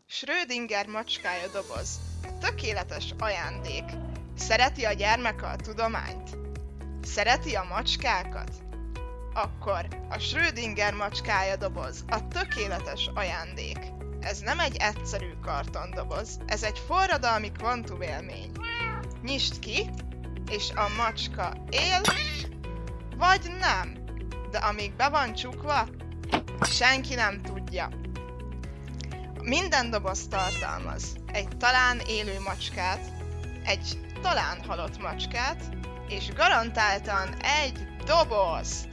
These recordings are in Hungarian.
Schrödinger macskája doboz. Tökéletes ajándék. Szereti a gyermeke a tudományt? Szereti a macskákat? Akkor a Schrödinger macskája doboz. A tökéletes ajándék. Ez nem egy egyszerű kartondoboz, ez egy forradalmi kvantumélmény. Nyisd ki, és a macska él, vagy nem. De amíg be van csukva, senki nem tudja. Minden doboz tartalmaz egy talán élő macskát, egy talán halott macskát, és garantáltan egy dobozt.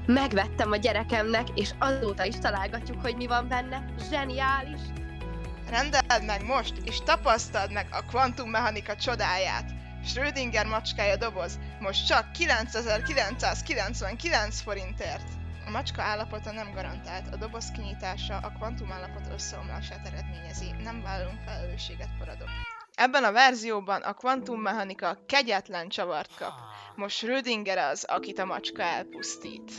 Megvettem a gyerekemnek, és azóta is találgatjuk, hogy mi van benne. Zseniális! Rendeld meg most, és tapasztald meg a kvantummechanika csodáját. Schrödinger macskája doboz, most csak 9999 forintért. A macska állapota nem garantált, a doboz kinyitása a kvantumállapot összeomlását eredményezi, nem vállalunk felelősséget Paradok. Ebben a verzióban a kvantummechanika kegyetlen csavart kap. Most Schrödinger az, akit a macska elpusztít.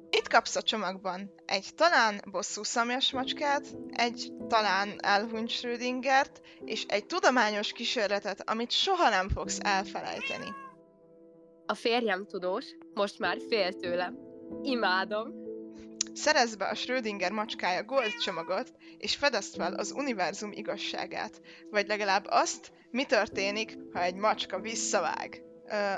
Itt kapsz a csomagban egy talán bosszúszomjas macskát, egy talán elhunyt Schrödingert, és egy tudományos kísérletet, amit soha nem fogsz elfelejteni. A férjem tudós, most már fél tőlem. Imádom! Szerezd be a Schrödinger macskája Gold csomagot, és fedezd fel az univerzum igazságát, vagy legalább azt, mi történik, ha egy macska visszavág.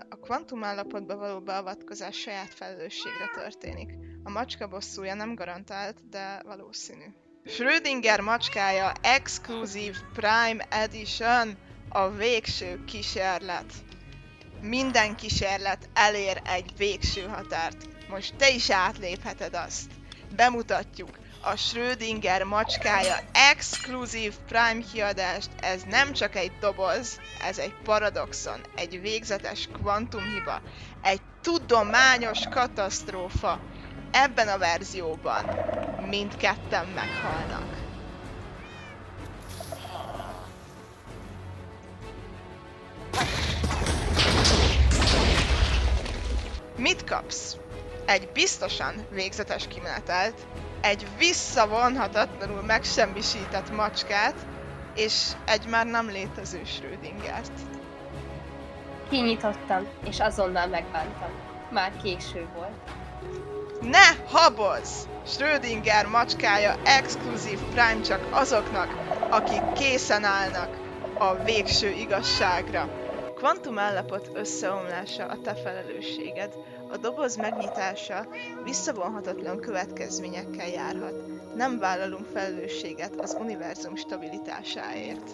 A kvantumállapotba való beavatkozás saját felelősségre történik. A macska bosszúja nem garantált, de valószínű. Schrödinger macskája Exclusive Prime Edition, a végső kísérlet. Minden kísérlet elér egy végső határt. Most te is átlépheted azt. Bemutatjuk a Schrödinger macskája Exclusive Prime kiadást. Ez nem csak egy doboz, ez egy paradoxon, egy végzetes kvantumhiba, egy tudományos katasztrófa. Ebben a verzióban mindketten meghalnak. Mit kapsz? Egy biztosan végzetes kimenetelt, egy visszavonhatatlanul megsemmisített macskát, és egy már nem létező Schrödingert. Kinyitottam, és azonnal megbántam. Már késő volt. Ne habozz! Schrödinger macskája Exclusive Prime csak azoknak, akik készen állnak a végső igazságra. Kvantumállapot összeomlása a te felelősséged. A doboz megnyitása visszavonhatatlan következményekkel járhat. Nem vállalunk felelősséget az univerzum stabilitásáért.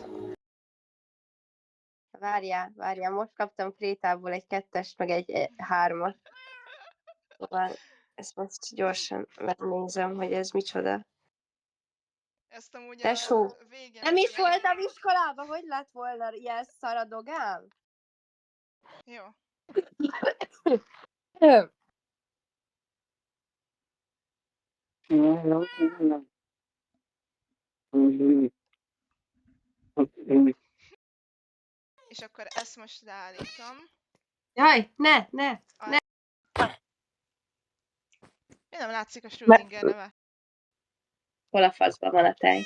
Várjál, most kaptam Krétából egy 2-est, meg egy 3-at. Szóval ezt most gyorsan megnézem, hogy ez micsoda. Ezt amúgy Tesó, a végén... nem is voltam iskolában, hogy lett volna ilyen szaradogám? Jó. És akkor ezt most leállítom. Jaj, ne! Mi nem látszik a Schrödinger neve? Hol a faszban van a tej?